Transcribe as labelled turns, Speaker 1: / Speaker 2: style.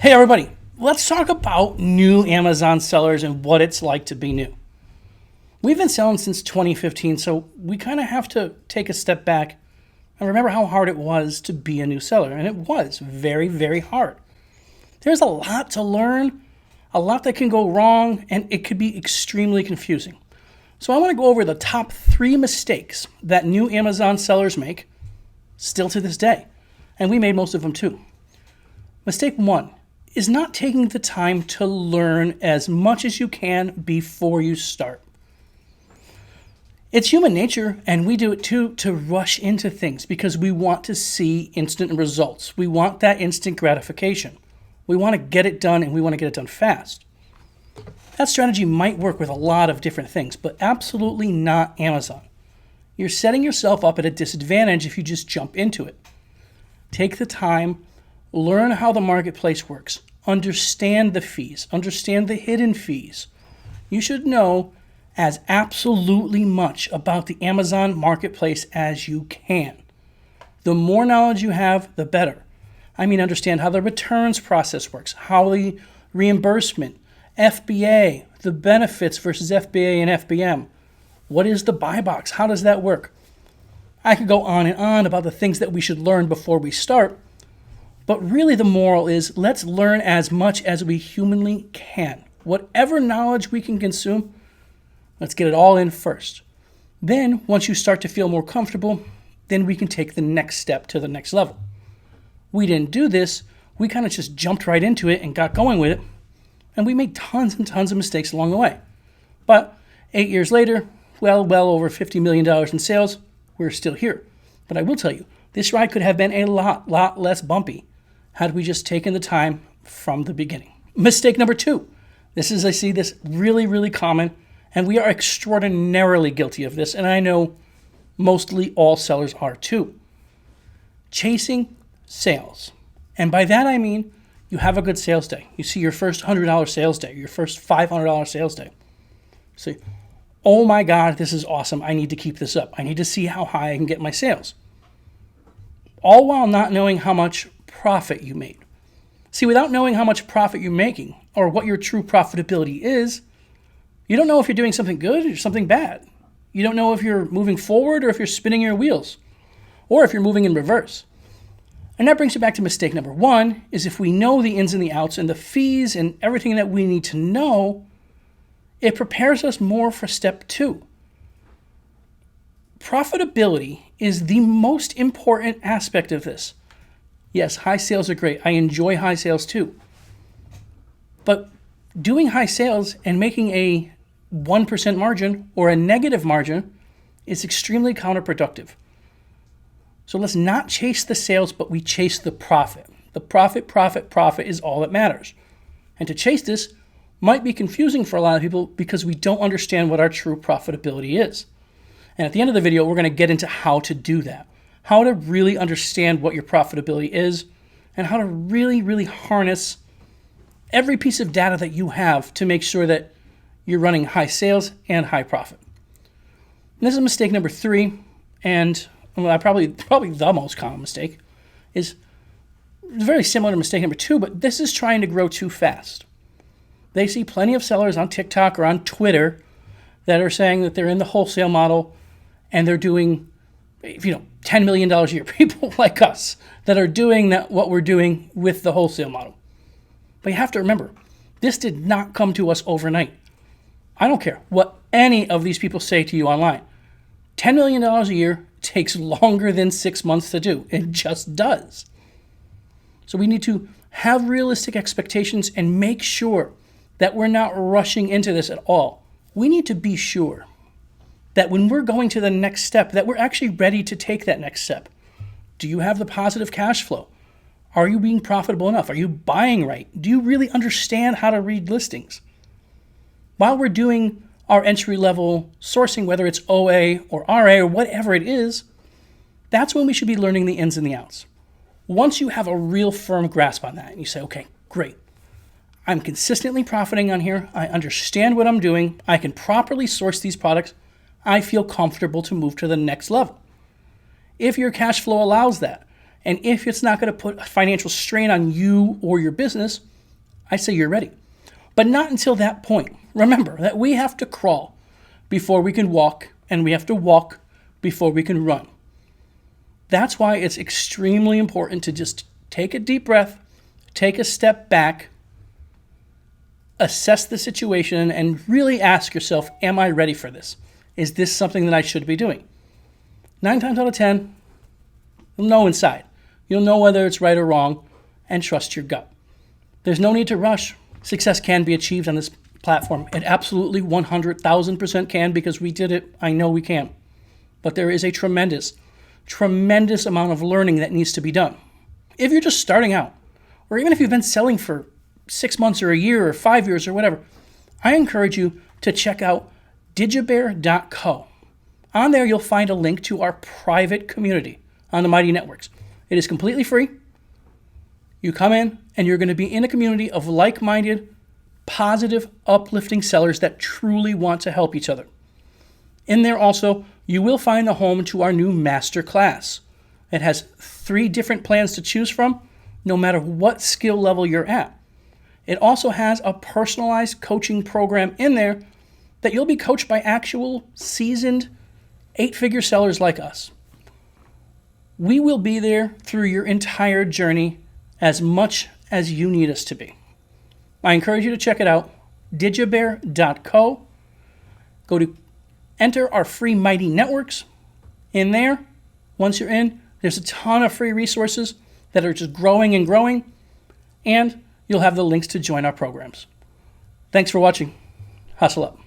Speaker 1: Hey everybody, let's talk about new Amazon sellers and what it's like to be new. We've been selling since 2015, so we kind of have to take a step back and remember how hard it was to be a new seller. And it was very, very hard. There's a lot to learn, a lot that can go wrong, and it could be extremely confusing. So I want to go over the top 3 mistakes that new Amazon sellers make, still to this day. And we made most of them too. Mistake 1 is not taking the time to learn as much as you can before you start. It's human nature, and we do it too, to rush into things because we want to see instant results. We want that instant gratification. We want to get it done, and we want to get it done fast. That strategy might work with a lot of different things, but absolutely not Amazon. You're setting yourself up at a disadvantage if you just jump into it. Take the time, learn how the marketplace works, understand the fees, understand the hidden fees. You should know as absolutely much about the Amazon marketplace as you can. The more knowledge you have, the better. I mean, understand how the returns process works, how the reimbursement, FBA, the benefits versus FBA and FBM. What is the buy box? How does that work? I could go on and on about the things that we should learn before we start, but really the moral is let's learn as much as we humanly can. Whatever knowledge we can consume, let's get it all in first. Then, once you start to feel more comfortable, then we can take the next step to the next level. We didn't do this. We kind of just jumped right into it and got going with it. And we made tons and tons of mistakes along the way. But 8 years later, well over $50 million in sales, we're still here. But I will tell you, this ride could have been a lot less bumpy had we just taken the time from the beginning. Mistake number 2. I see this really common, and we are extraordinarily guilty of this, and I know mostly all sellers are too. Chasing sales. And by that I mean you have a good sales day. You see your first $100 sales day, your first $500 sales day. Say, oh my God, this is awesome. I need to keep this up. I need to see how high I can get my sales. All while not knowing how much profit you made. See, without knowing how much profit you're making or what your true profitability is, you don't know if you're doing something good or something bad. You don't know if you're moving forward or if you're spinning your wheels or if you're moving in reverse. And that brings you back to mistake number 1, is if we know the ins and the outs and the fees and everything that we need to know, it prepares us more for step 2. Profitability is the most important aspect of this. Yes, high sales are great. I enjoy high sales too. But doing high sales and making a 1% margin or a negative margin is extremely counterproductive. So let's not chase the sales, but we chase the profit. The profit is all that matters. And to chase this might be confusing for a lot of people because we don't understand what our true profitability is. And at the end of the video, we're going to get into how to do that. How to really understand what your profitability is and how to really harness every piece of data that you have to make sure that you're running high sales and high profit. And this is mistake number 3, and probably the most common mistake is very similar to mistake number 2, but this is trying to grow too fast. They see plenty of sellers on TikTok or on Twitter that are saying that they're in the wholesale model and they're doing, $10 million a year. People like us that are doing what we're doing with the wholesale model. But you have to remember, this did not come to us overnight. I don't care what any of these people say to you online. $10 million a year takes longer than 6 months to do. It just does. So we need to have realistic expectations and make sure that we're not rushing into this at all. We need to be sure that when we're going to the next step, that we're actually ready to take that next step. Do you have the positive cash flow? Are you being profitable enough? Are you buying right? Do you really understand how to read listings? While we're doing our entry-level sourcing, whether it's OA or RA or whatever it is, that's when we should be learning the ins and the outs. Once you have a real firm grasp on that and you say, okay, great. I'm consistently profiting on here. I understand what I'm doing. I can properly source these products. I feel comfortable to move to the next level. If your cash flow allows that, and if it's not going to put a financial strain on you or your business, I say you're ready. But not until that point. Remember that we have to crawl before we can walk, and we have to walk before we can run. That's why it's extremely important to just take a deep breath, take a step back, assess the situation, and really ask yourself, am I ready for this? Is this something that I should be doing? 9 times out of 10, you'll know inside. You'll know whether it's right or wrong, and trust your gut. There's no need to rush. Success can be achieved on this platform. It absolutely 100,000% can, because we did it. I know we can. But there is a tremendous amount of learning that needs to be done. If you're just starting out, or even if you've been selling for 6 months or a year or 5 years or whatever, I encourage you to check out digibear.co. On there, you'll find a link to our private community on the Mighty Networks. It is completely free. You come in, and you're going to be in a community of like-minded, positive, uplifting sellers that truly want to help each other. In there also, you will find the home to our new master class. It has 3 different plans to choose from, no matter what skill level you're at. It also has a personalized coaching program in there that you'll be coached by actual seasoned 8-figure sellers like us. We will be there through your entire journey as much as you need us to be. I encourage you to check it out, digibear.co. Go to enter our free Mighty Networks. In there, once you're in, there's a ton of free resources that are just growing and growing, and you'll have the links to join our programs. Thanks for watching. Hustle up.